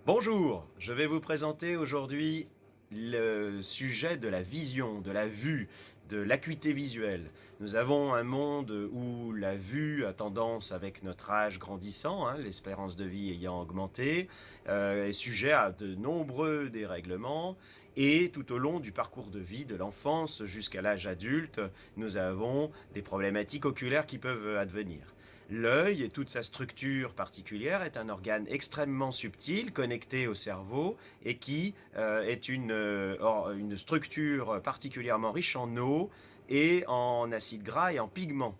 Bonjour, je vais vous présenter aujourd'hui le sujet de la vision, de la vue, de l'acuité visuelle. Nous avons un monde où la vue a tendance, avec notre âge grandissant, l'espérance de vie ayant augmenté, est sujet à de nombreux dérèglements. Et tout au long du parcours de vie, de l'enfance jusqu'à l'âge adulte, nous avons des problématiques oculaires qui peuvent advenir. L'œil et toute sa structure particulière est un organe extrêmement subtil, connecté au cerveau, et qui est une structure particulièrement riche en eau et en acides gras et en pigments.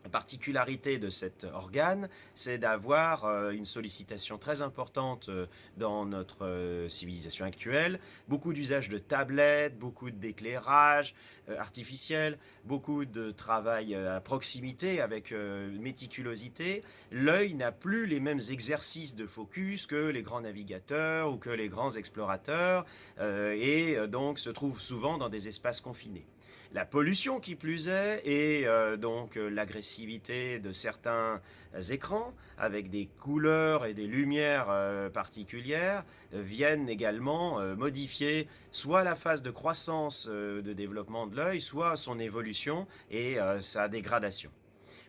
La particularité de cet organe, c'est d'avoir une sollicitation très importante dans notre civilisation actuelle, beaucoup d'usage de tablettes, beaucoup d'éclairage artificiel, beaucoup de travail à proximité avec méticulosité. L'œil n'a plus les mêmes exercices de focus que les grands navigateurs ou que les grands explorateurs et donc se trouve souvent dans des espaces confinés. La pollution qui plus est et donc l'agressivité de certains écrans avec des couleurs et des lumières particulières viennent également modifier soit la phase de croissance de développement de l'œil, soit son évolution et sa dégradation.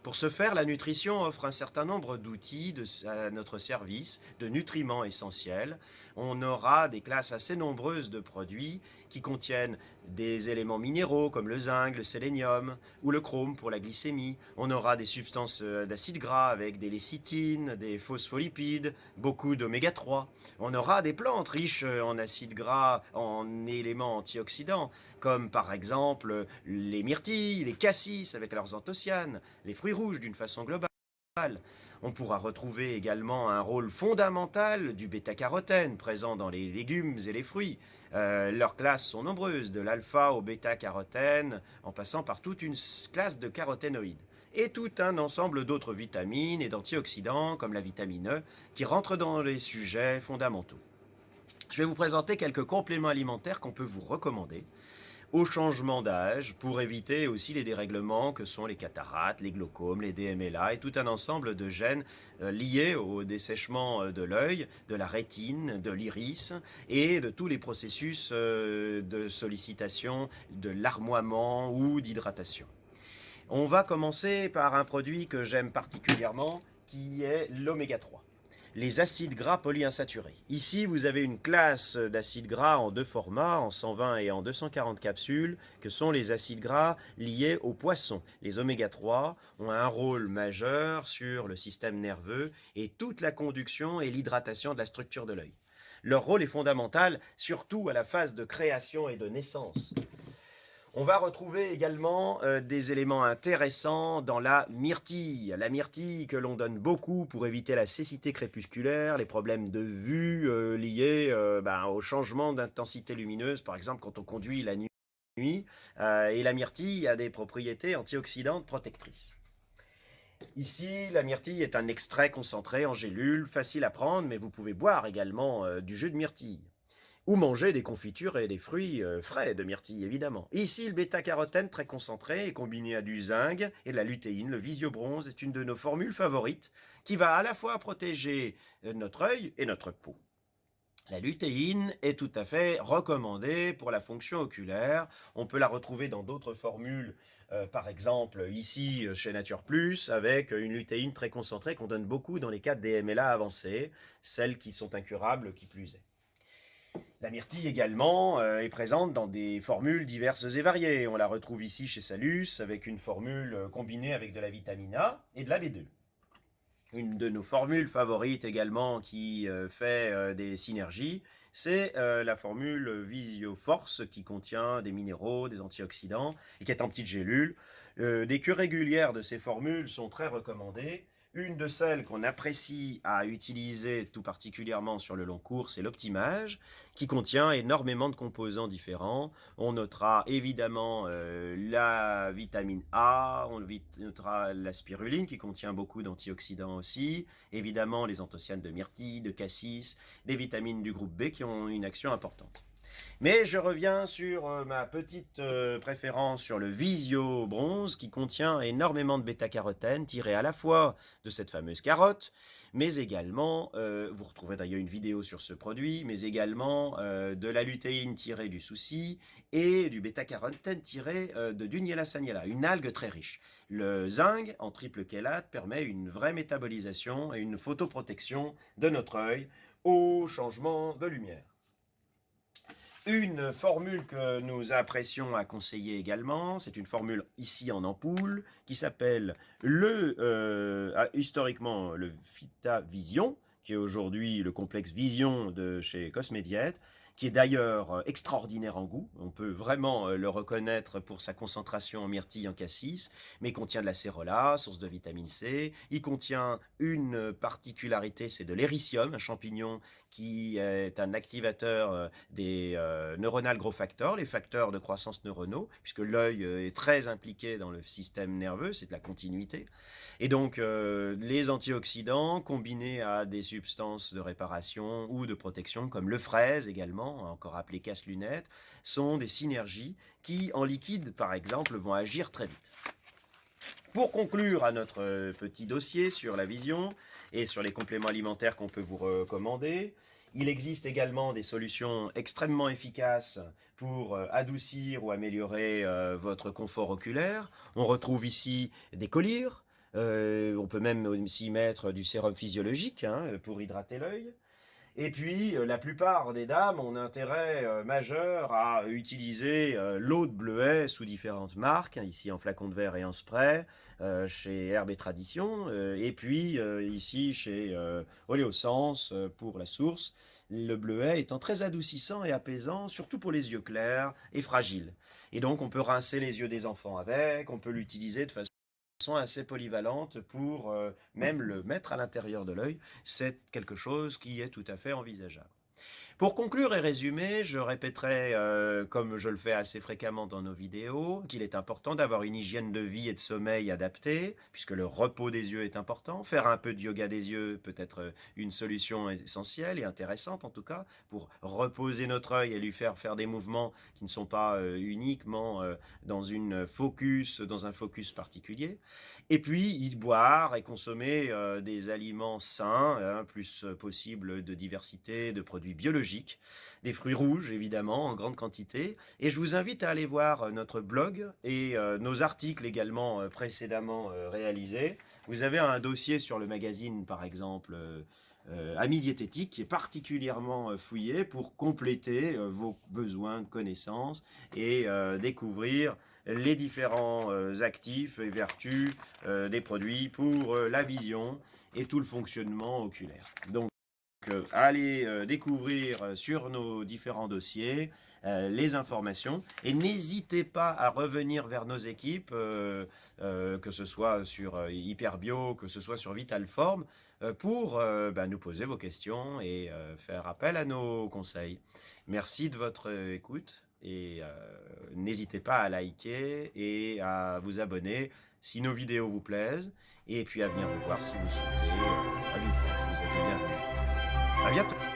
Pour ce faire, la nutrition offre un certain nombre d'outils à notre service, de nutriments essentiels. On aura des classes assez nombreuses de produits qui contiennent des éléments minéraux comme le zinc, le sélénium ou le chrome pour la glycémie. On aura des substances d'acides gras avec des lécithines, des phospholipides, beaucoup d'oméga 3. On aura des plantes riches en acides gras, en éléments antioxydants, comme par exemple les myrtilles, les cassis avec leurs anthocyanes, les fruits rouges d'une façon globale. On pourra retrouver également un rôle fondamental du bêta-carotène présent dans les légumes et les fruits. Leurs classes sont nombreuses, de l'alpha au bêta-carotène, en passant par toute une classe de caroténoïdes. Et tout un ensemble d'autres vitamines et d'antioxydants, comme la vitamine E, qui rentrent dans les sujets fondamentaux. Je vais vous présenter quelques compléments alimentaires qu'on peut vous recommander au changement d'âge pour éviter aussi les dérèglements que sont les cataractes, les glaucomes, les DMLA et tout un ensemble de gènes liés au dessèchement de l'œil, de la rétine, de l'iris et de tous les processus de sollicitation, de larmoiement ou d'hydratation. On va commencer par un produit que j'aime particulièrement qui est l'oméga 3, les acides gras polyinsaturés. Ici, vous avez une classe d'acides gras en deux formats, en 120 et en 240 capsules, que sont les acides gras liés aux poissons. Les oméga 3 ont un rôle majeur sur le système nerveux et toute la conduction et l'hydratation de la structure de l'œil. Leur rôle est fondamental, surtout à la phase de création et de naissance. On va retrouver également des éléments intéressants dans la myrtille. La myrtille que l'on donne beaucoup pour éviter la cécité crépusculaire, les problèmes de vue liés au changement d'intensité lumineuse, par exemple quand on conduit la nuit. Et la myrtille a des propriétés antioxydantes protectrices. Ici, la myrtille est un extrait concentré en gélules, facile à prendre, mais vous pouvez boire également du jus de myrtille. Ou manger des confitures et des fruits frais de myrtille, évidemment. Ici, le bêta-carotène très concentré et combiné à du zinc et de la lutéine, le visio-bronze, est une de nos formules favorites qui va à la fois protéger notre œil et notre peau. La lutéine est tout à fait recommandée pour la fonction oculaire. On peut la retrouver dans d'autres formules, par exemple ici chez Nature Plus, avec une lutéine très concentrée qu'on donne beaucoup dans les cas de DMLA avancés, celles qui sont incurables qui plus est. La myrtille également est présente dans des formules diverses et variées. On la retrouve ici chez Salus avec une formule combinée avec de la vitamine A et de la B2. Une de nos formules favorites également qui fait des synergies, c'est la formule Visio-Force qui contient des minéraux, des antioxydants et qui est en petite gélule. Des cures régulières de ces formules sont très recommandées. Une de celles qu'on apprécie à utiliser tout particulièrement sur le long cours, c'est l'Optimage, qui contient énormément de composants différents. On notera évidemment la vitamine A, on notera la spiruline qui contient beaucoup d'antioxydants aussi, évidemment les anthocyanes de myrtille, de cassis, des vitamines du groupe B qui ont une action importante. Mais je reviens sur ma petite préférence sur le Visio Bronze qui contient énormément de bêta-carotène tiré à la fois de cette fameuse carotte, mais également, vous retrouverez d'ailleurs une vidéo sur ce produit, mais également de la lutéine tirée du souci et du bêta-carotène tiré de Duniella saniela, une algue très riche. Le zinc en triple chélate permet une vraie métabolisation et une photoprotection de notre œil au changement de lumière. Une formule que nous apprécions à conseiller également, c'est une formule ici en ampoule qui s'appelle historiquement le Vitavision, qui est aujourd'hui le complexe Vision de chez Cosmediet, qui est d'ailleurs extraordinaire en goût. On peut vraiment le reconnaître pour sa concentration en myrtille, en cassis, mais il contient de la cérola, source de vitamine C. Il contient une particularité, c'est de l'éricium, un champignon qui est un activateur des neuronal growth factors, les facteurs de croissance neuronaux, puisque l'œil est très impliqué dans le système nerveux, c'est de la continuité. Et donc, les antioxydants combinés à des substances de réparation ou de protection, comme le fraise également, encore appelé casse-lunette, sont des synergies qui, en liquide par exemple, vont agir très vite. Pour conclure à notre petit dossier sur la vision et sur les compléments alimentaires qu'on peut vous recommander, il existe également des solutions extrêmement efficaces pour adoucir ou améliorer votre confort oculaire. On retrouve ici des collyres. On peut même aussi mettre du sérum physiologique pour hydrater l'œil. Et puis, la plupart des dames ont un intérêt majeur à utiliser l'eau de bleuet sous différentes marques, ici en flacon de verre et en spray, chez Herbe et Tradition, et puis ici chez Oléosens pour la source, le bleuet étant très adoucissant et apaisant, surtout pour les yeux clairs et fragiles. Et donc, on peut rincer les yeux des enfants avec, on peut l'utiliser de façon assez polyvalente pour même le mettre à l'intérieur de l'œil, c'est quelque chose qui est tout à fait envisageable. Pour conclure et résumer, je répéterai, comme je le fais assez fréquemment dans nos vidéos, qu'il est important d'avoir une hygiène de vie et de sommeil adaptée, puisque le repos des yeux est important. Faire un peu de yoga des yeux peut être une solution essentielle et intéressante en tout cas, pour reposer notre œil et lui faire faire des mouvements qui ne sont pas uniquement dans un focus particulier. Et puis, y boire et consommer des aliments sains, plus possible de diversité, de produits biologiques, des fruits rouges évidemment en grande quantité. Et je vous invite à aller voir notre blog et nos articles également précédemment réalisés. Vous avez un dossier sur le magazine par exemple Amis diététiques qui est particulièrement fouillé pour compléter vos besoins de connaissances et découvrir les différents actifs et vertus des produits pour la vision et tout le fonctionnement oculaire. Donc, allez découvrir sur nos différents dossiers les informations et n'hésitez pas à revenir vers nos équipes, que ce soit sur Hyperbio, que ce soit sur Vitalform, pour nous poser vos questions et faire appel à nos conseils. Merci de votre écoute et n'hésitez pas à liker et à vous abonner si nos vidéos vous plaisent et puis à venir nous voir si vous souhaitez à Villefranche. Vous êtes les bienvenus. À bientôt.